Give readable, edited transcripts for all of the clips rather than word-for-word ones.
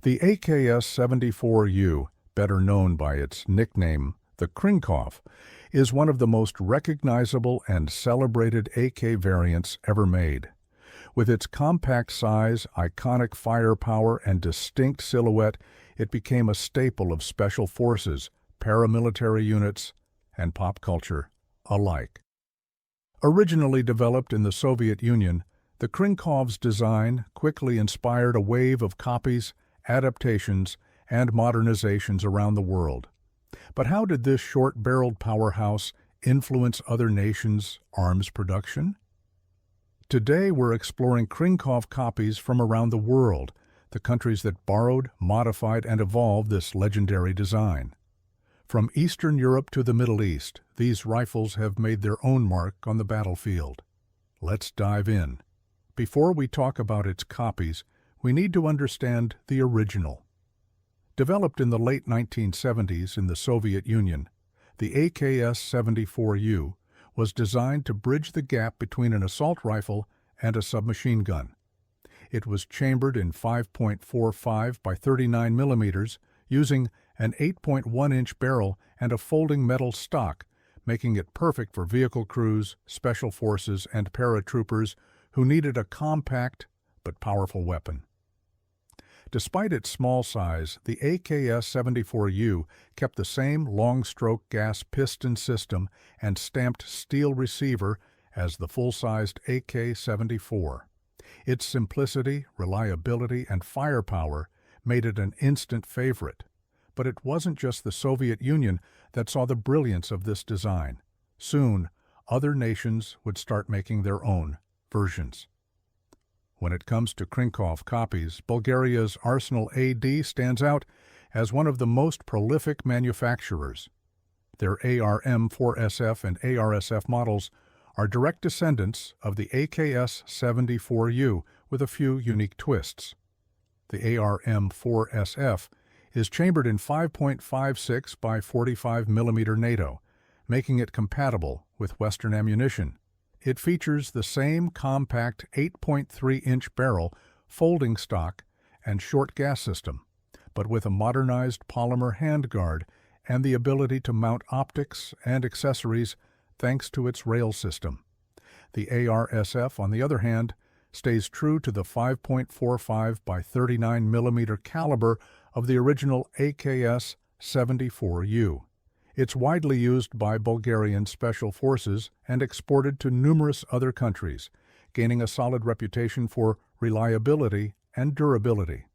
The AKS-74U, better known by its nickname, the Krinkov, is one of the most recognizable and celebrated AK variants ever made. With its compact size, iconic firepower, and distinct silhouette, it became a staple of special forces, paramilitary units, and pop culture alike. Originally developed in the Soviet Union, the Krinkov's design quickly inspired a wave of copies, adaptations, and modernizations around the world. But how did this short-barreled powerhouse influence other nations' arms production? Today we're exploring Krinkov copies from around the world, the countries that borrowed, modified, and evolved this legendary design. From Eastern Europe to the Middle East, these rifles have made their own mark on the battlefield. Let's dive in. Before we talk about its copies, we need to understand the original. Developed in the late 1970s in the Soviet Union, the AKS-74U was designed to bridge the gap between an assault rifle and a submachine gun. It was chambered in 5.45 by 39 millimeters, using an 8.1-inch barrel and a folding metal stock, making it perfect for vehicle crews, special forces, and paratroopers who needed a compact but powerful weapon. Despite its small size, the AKS-74U kept the same long-stroke gas piston system and stamped steel receiver as the full-sized AK-74. Its simplicity, reliability, and firepower made it an instant favorite. But it wasn't just the Soviet Union that saw the brilliance of this design. Soon, other nations would start making their own versions. When it comes to Krinkov copies, Bulgaria's Arsenal AD stands out as one of the most prolific manufacturers. Their ARM-4SF and ARSF models are direct descendants of the AKS-74U with a few unique twists. The ARM-4SF is chambered in 5.56 by 45 mm NATO, making it compatible with Western ammunition. It features the same compact 8.3-inch barrel, folding stock, and short gas system, but with a modernized polymer handguard and the ability to mount optics and accessories thanks to its rail system. The ARSF, on the other hand, stays true to the 5.45 by 39 mm caliber of the original AKS-74U. It's widely used by Bulgarian special forces and exported to numerous other countries, gaining a solid reputation for reliability and durability.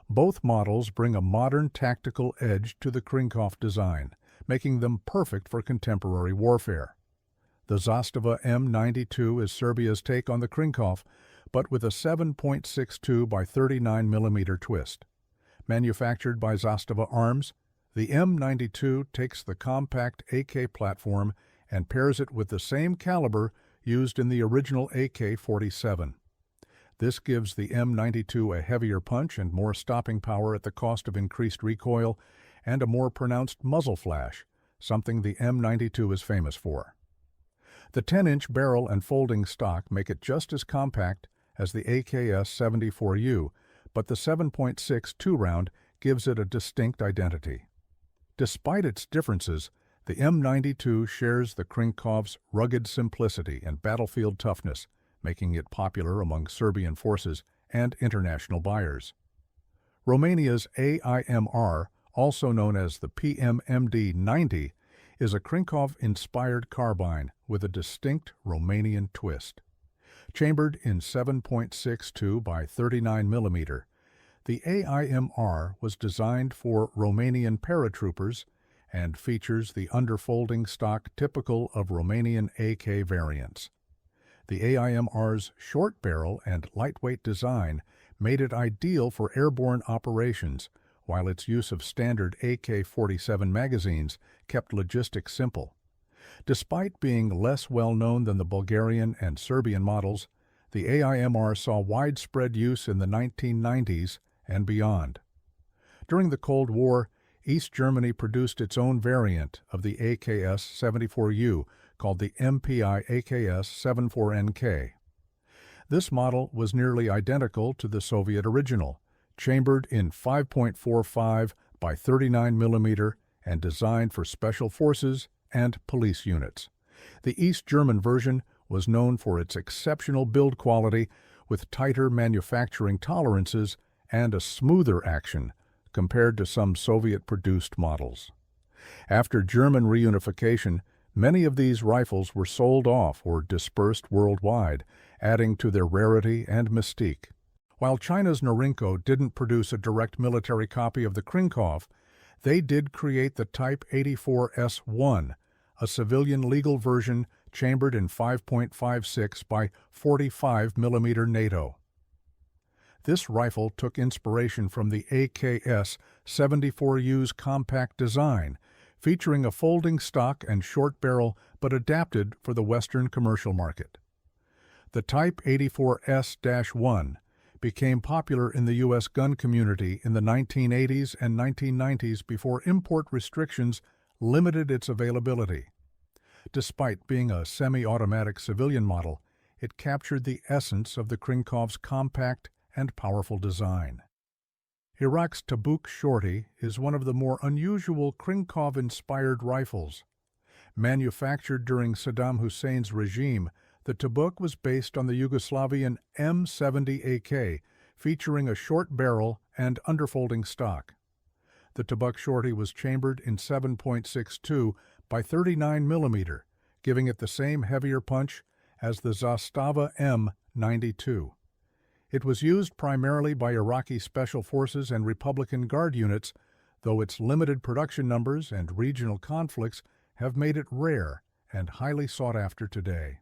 Both models bring a modern tactical edge to the Krinkov design, making them perfect for contemporary warfare. The Zastava M92 is Serbia's take on the Krinkov, but with a 7.62 by 39 mm twist. Manufactured by Zastava Arms, the M92 takes the compact AK platform and pairs it with the same caliber used in the original AK-47. This gives the M92 a heavier punch and more stopping power at the cost of increased recoil and a more pronounced muzzle flash, something the M92 is famous for. The 10-inch barrel and folding stock make it just as compact as the AKS-74U, but the 7.62 round gives it a distinct identity. Despite its differences, the M92 shares the Krinkov's rugged simplicity and battlefield toughness, making it popular among Serbian forces and international buyers. Romania's AIMR, also known as the PMMD-90, is a Krinkov-inspired carbine with a distinct Romanian twist. Chambered in 7.62 by 39 mm, the AIMR was designed for Romanian paratroopers and features the underfolding stock typical of Romanian AK variants. The AIMR's short barrel and lightweight design made it ideal for airborne operations, while its use of standard AK-47 magazines kept logistics simple. Despite being less well-known than the Bulgarian and Serbian models, the AIMR saw widespread use in the 1990s and beyond. During the Cold War, East Germany produced its own variant of the AKS-74U called the MPI AKS-74NK. This model was nearly identical to the Soviet original, chambered in 5.45 by 39 mm and designed for special forces and police units. The East German version was known for its exceptional build quality with tighter manufacturing tolerances and a smoother action compared to some Soviet-produced models. After German reunification, many of these rifles were sold off or dispersed worldwide, adding to their rarity and mystique. While China's Norinco didn't produce a direct military copy of the Krinkov, they did create the Type 84S1, a civilian legal version chambered in 5.56 by 45 mm NATO. This rifle took inspiration from the AKS-74U's compact design, featuring a folding stock and short barrel but adapted for the Western commercial market. The Type 84S-1 became popular in the U.S. gun community in the 1980s and 1990s before import restrictions limited its availability. Despite being a semi-automatic civilian model, it captured the essence of the Krinkov's compact and powerful design. Iraq's Tabuk Shorty is one of the more unusual Krinkov-inspired rifles. Manufactured during Saddam Hussein's regime, the Tabuk was based on the Yugoslavian M70 AK, featuring a short barrel and underfolding stock. The Tabuk Shorty was chambered in 7.62 by 39 mm, giving it the same heavier punch as the Zastava M92. It was used primarily by Iraqi Special Forces and Republican Guard units, though its limited production numbers and regional conflicts have made it rare and highly sought after today.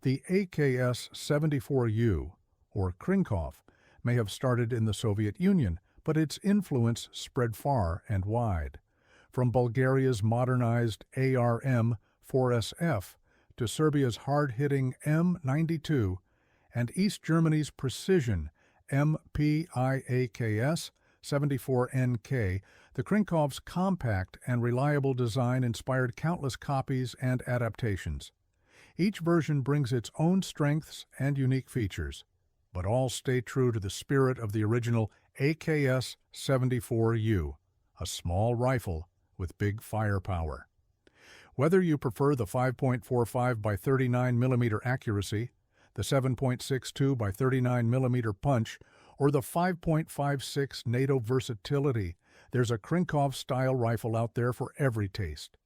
The AKS-74U, or Krinkov, may have started in the Soviet Union, but its influence spread far and wide. From Bulgaria's modernized ARM-4SF to Serbia's hard-hitting M92 and East Germany's precision MPIAKS-74NK, the Krinkov's compact and reliable design inspired countless copies and adaptations. Each version brings its own strengths and unique features, but all stay true to the spirit of the original AKS-74U, a small rifle with big firepower. Whether you prefer the 5.45 by 39 mm accuracy, the 7.62 by 39 mm punch, or the 5.56 NATO versatility, there's a Krinkov-style rifle out there for every taste.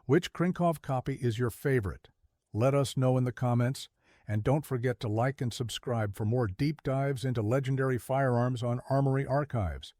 Which Krinkov copy is your favorite? Let us know in the comments, and don't forget to like and subscribe for more deep dives into legendary firearms on Armory Archives.